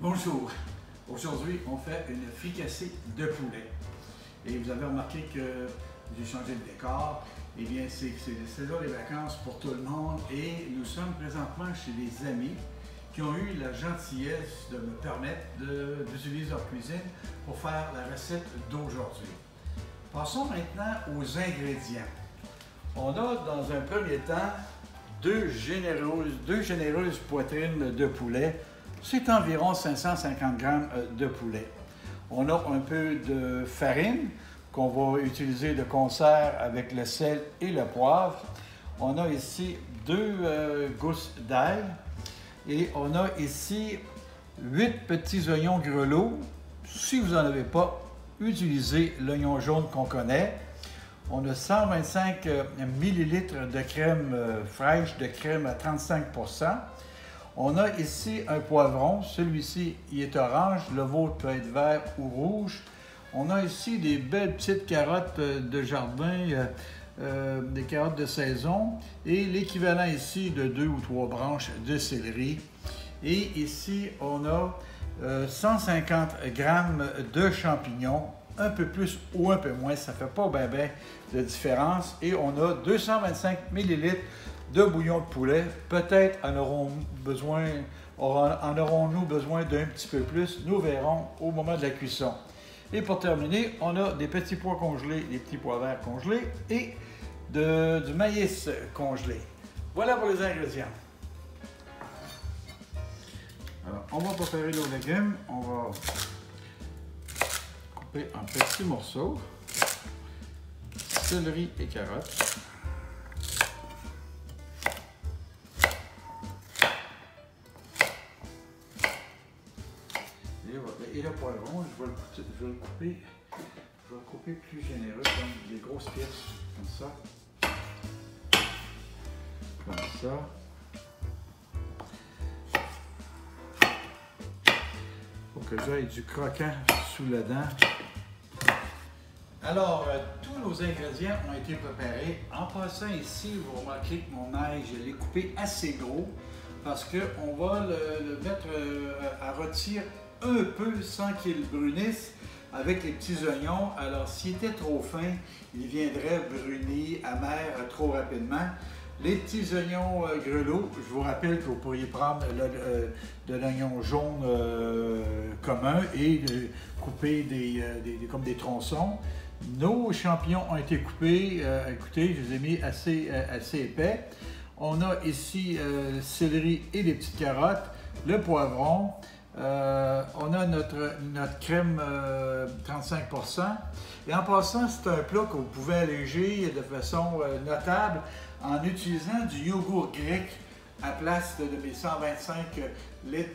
Bonjour, aujourd'hui on fait une fricassée de poulet et vous avez remarqué que j'ai changé de décor. Eh bien c'est la saison des vacances pour tout le monde et nous sommes présentement chez des amis qui ont eu la gentillesse de me permettre d'utiliser leur cuisine pour faire la recette d'aujourd'hui. Passons maintenant aux ingrédients. On a dans un premier temps deux généreuses poitrines de poulet. C'est environ 550 g de poulet. On a un peu de farine qu'on va utiliser de concert avec le sel et le poivre. On a ici 2 gousses d'ail et on a ici 8 petits oignons grelots. Si vous n'en avez pas, utilisez l'oignon jaune qu'on connaît. On a 125 ml de crème fraîche, de crème à 35 %. On a ici un poivron, celui-ci il est orange, le vôtre peut être vert ou rouge. On a ici des belles petites carottes de jardin, des carottes de saison et l'équivalent ici de 2 ou 3 branches de céleri. Et ici on a 150 g de champignons, un peu plus ou un peu moins, ça ne fait pas bien de différence. Et on a 225 ml de bouillon de poulet. Peut-être en aurons-nous besoin d'un petit peu plus. Nous verrons au moment de la cuisson. Et pour terminer, on a des petits pois congelés, des petits pois verts congelés et du maïs congelé. Voilà pour les ingrédients. Alors, on va préparer nos légumes. On va couper en petits morceaux céleri et carottes. Et le poivron, je vais le couper plus généreux, comme des grosses pièces, comme ça. Comme ça. Pour que j'aille du croquant sous la dent. Alors, tous nos ingrédients ont été préparés. En passant ici, vous remarquez que mon ail, je l'ai coupé assez gros parce qu'on va le mettre à rôtir un peu sans qu'il brunisse avec les petits oignons. Alors, s'il était trop fin, il viendrait brunir, amer trop rapidement. Les petits oignons grelots, je vous rappelle que vous pourriez prendre de l'oignon jaune commun et couper comme des tronçons. Nos champignons ont été coupés, écoutez, je les ai mis assez épais. On a ici le céleri et les petites carottes, le poivron. On a notre crème 35 %. Et en passant, c'est un plat que vous pouvez alléger de façon notable en utilisant du yogourt grec à place de mes 125 ml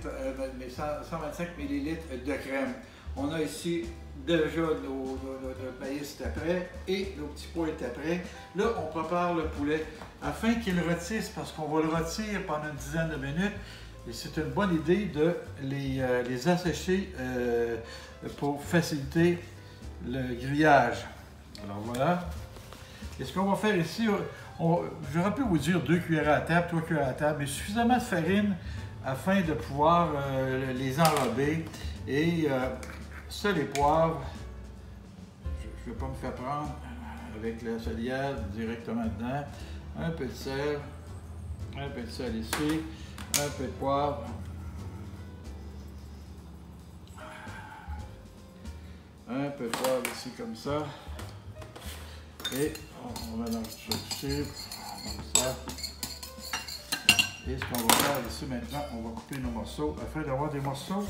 de crème. On a ici déjà notre maïs est prêt et nos petits pois étaient prêts. Là, on prépare le poulet afin qu'il rôtisse parce qu'on va le rôtir pendant une dizaine de minutes. Et c'est une bonne idée de les assécher pour faciliter le grillage. Alors voilà. Et ce qu'on va faire ici, j'aurais pu vous dire 2 cuillères à table, 3 cuillères à table, mais suffisamment de farine afin de pouvoir les enrober. Et sel et poivre, je ne vais pas me faire prendre avec la salière directement dedans. Un peu de sel ici. Un peu de poivre. Un peu de poivre ici comme ça. Et on va mélanger tout ça dessus, comme ça. Et ce qu'on va faire ici maintenant, on va couper nos morceaux afin d'avoir des morceaux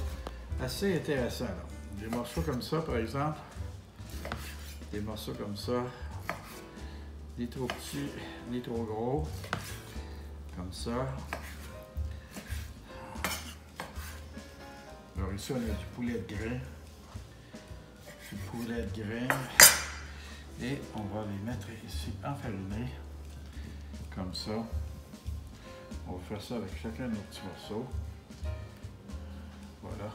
assez intéressants. Là. Des morceaux comme ça, par exemple. Des morceaux comme ça. Ni trop petits, ni trop gros. Comme ça. Alors ici, on a du poulet de grain. Et on va les mettre ici enfarinés. Comme ça. On va faire ça avec chacun de nos petits morceaux. Voilà.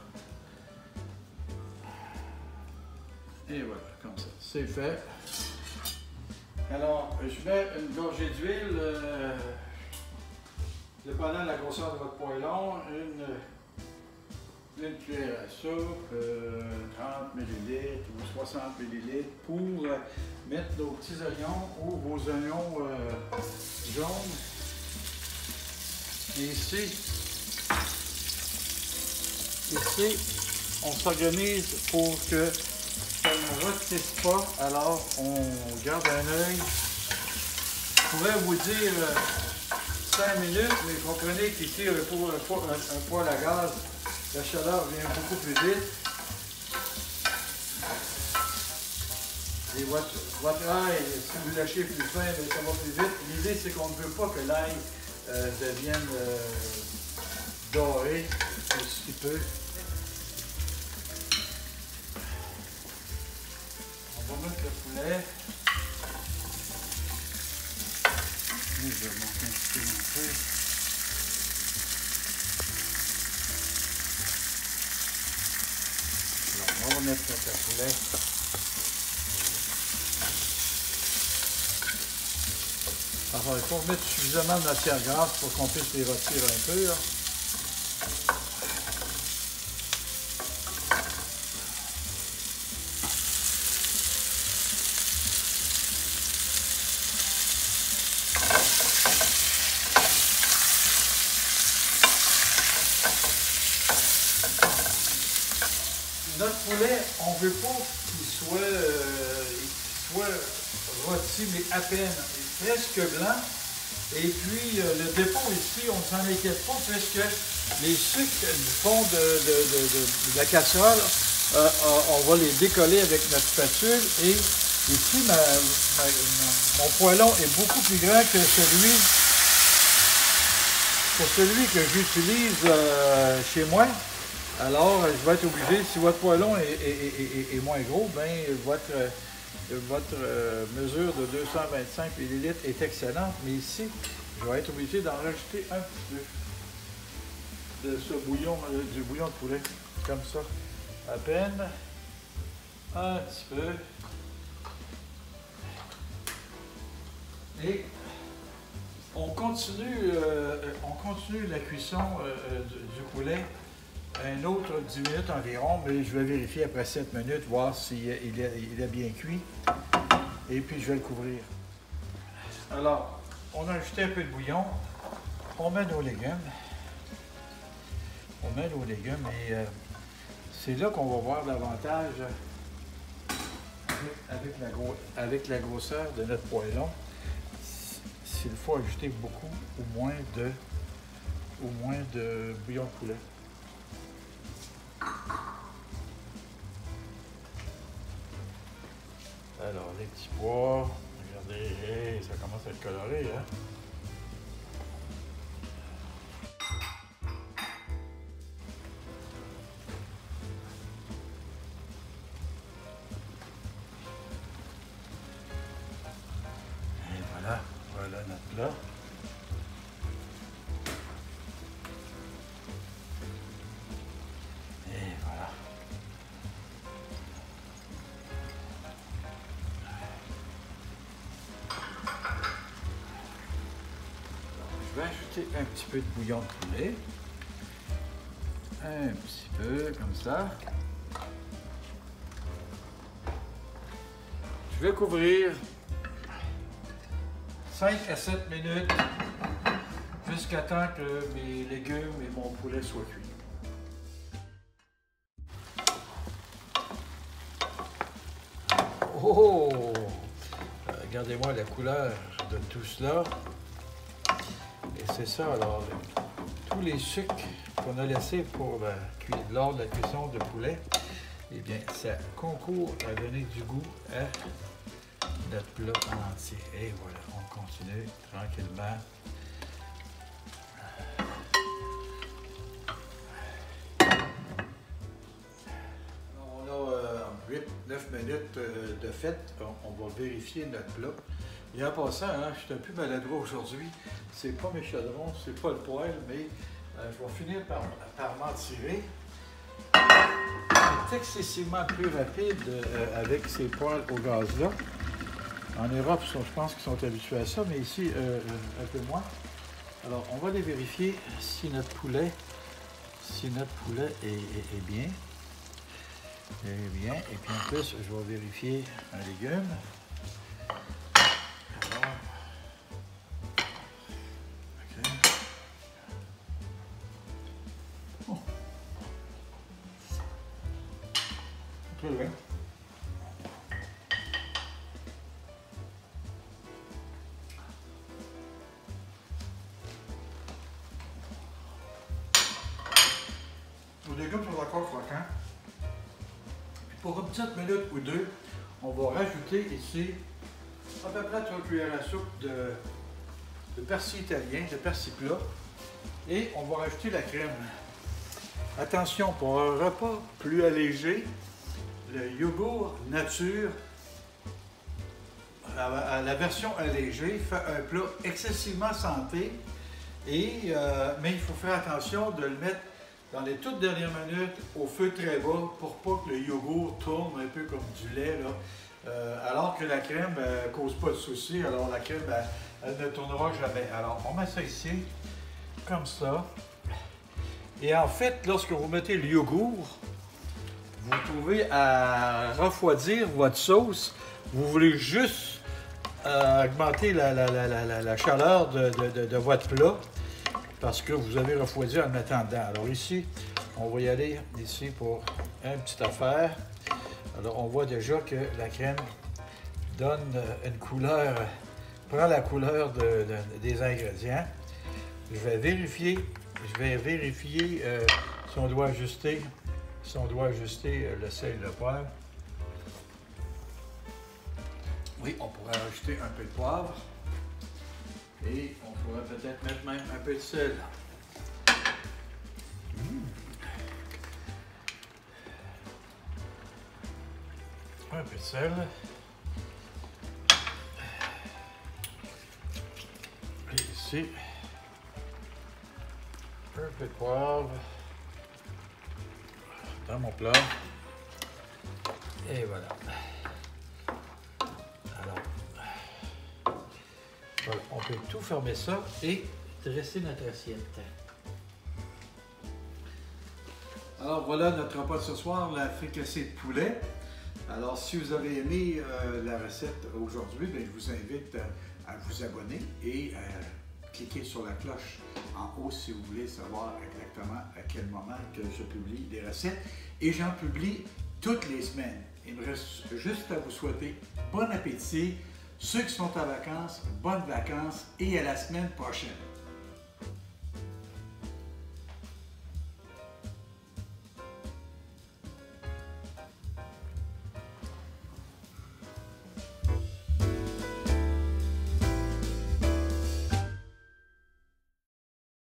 Et voilà, comme ça. C'est fait. Alors, je mets une gorgée d'huile, dépendant de la grosseur de votre poêlon, une cuillère à soupe, 30 ml ou 60 ml pour mettre nos petits oignons ou vos oignons jaunes. Et ici, on s'organise pour que ça ne rôtisse pas, alors on garde un œil. Je pourrais vous dire 5 minutes, mais comprenez qu'ici, pour un poêle à gaz, la chaleur vient beaucoup plus vite. Et votre ail, si vous lâchez plus fin, ça va plus vite. L'idée, c'est qu'on ne veut pas que l'ail devienne doré un petit peu. On va mettre le poulet. Je vais monter un petit peu mon feu. Alors, on va mettre notre poulet. Alors, il faut mettre suffisamment de matière grasse pour qu'on puisse les rôtir un peu. Là. Notre poulet, on ne veut pas qu'il soit rôti, mais à peine, presque blanc. Et puis, le dépôt ici, on ne s'en inquiète pas, puisque les sucres du fond de la casserole, on va les décoller avec notre spatule. Et ici, mon poêlon est beaucoup plus grand que celui que j'utilise chez moi. Alors, je vais être obligé, si votre poêlon est moins gros, bien, votre mesure de 225 ml est excellente. Mais ici, je vais être obligé d'en rajouter un petit peu de ce bouillon, du bouillon de poulet, comme ça. À peine, un petit peu. Et on continue la cuisson du poulet. Un autre 10 minutes environ, mais je vais vérifier après 7 minutes, voir s'il est bien cuit. Et puis je vais le couvrir. Alors, on a ajouté un peu de bouillon. On met nos légumes. Et c'est là qu'on va voir l'avantage avec la grosseur de notre poêlon. S'il faut ajouter beaucoup ou moins de bouillon de poulet. Alors, les petits pois, regardez, hey, ça commence à être coloré, hein? Et voilà notre plat. Et voilà. Je vais ajouter un petit peu de bouillon de poulet. Un petit peu, comme ça. Je vais couvrir 5 à 7 minutes jusqu'à temps que mes légumes et mon poulet soient cuits. Oh! Regardez-moi la couleur de tout cela. Et c'est ça, alors, tous les sucres qu'on a laissés lors de la cuisson de poulet, eh bien, ça concourt à donner du goût à notre plat en entier. Et voilà, on continue tranquillement. On a 8-9 minutes de fait. On va vérifier notre plat. Et en passant, hein, je suis un peu maladroit aujourd'hui. C'est pas mes chaudrons, c'est pas le poêle, mais je vais finir par m'en tirer. C'est excessivement plus rapide avec ces poêles au gaz-là. En Europe, je pense qu'ils sont habitués à ça, mais ici, un peu moins. Alors, on va aller vérifier si notre poulet si notre poulet est bien. Bien. Et puis en plus, je vais vérifier un légume. Alors, OK. Oh. Très bien. Les légumes sont encore croquants. Pour une petite minute ou deux, on va rajouter ici à peu près 3 cuillères à soupe de persil italien, de persil plat. Et on va rajouter la crème. Attention, pour un repas plus allégé, le yogourt nature, la version allégée, fait un plat excessivement santé. Mais il faut faire attention de le mettre dans les toutes dernières minutes au feu très bas pour pas que le yogourt tourne un peu comme du lait, là. Alors que la crème ne cause pas de soucis. Alors la crème, elle ne tournera jamais. Alors on met ça ici, comme ça. Et en fait, lorsque vous mettez le yogourt, vous trouvez à refroidir votre sauce. Vous voulez juste augmenter la chaleur de votre plat, parce que vous avez refroidi en le mettant dedans. Alors ici, on va y aller ici pour une petite affaire. Alors on voit déjà que la crème donne une couleur, prend la couleur des ingrédients. Je vais vérifier si on doit ajuster, le sel et le poivre. Oui, on pourrait ajouter un peu de poivre. Et on pourrait peut-être mettre même un peu de sel. Un peu de sel. Et ici, un peu de poivre dans mon plat. Et voilà. Voilà, on peut tout fermer ça et dresser notre assiette. Alors voilà notre repas de ce soir, la fricassée de poulet. Alors si vous avez aimé la recette aujourd'hui, je vous invite à vous abonner et à cliquer sur la cloche en haut si vous voulez savoir exactement à quel moment que je publie des recettes. Et j'en publie toutes les semaines. Il me reste juste à vous souhaiter bon appétit. Ceux qui sont en vacances, bonnes vacances et à la semaine prochaine.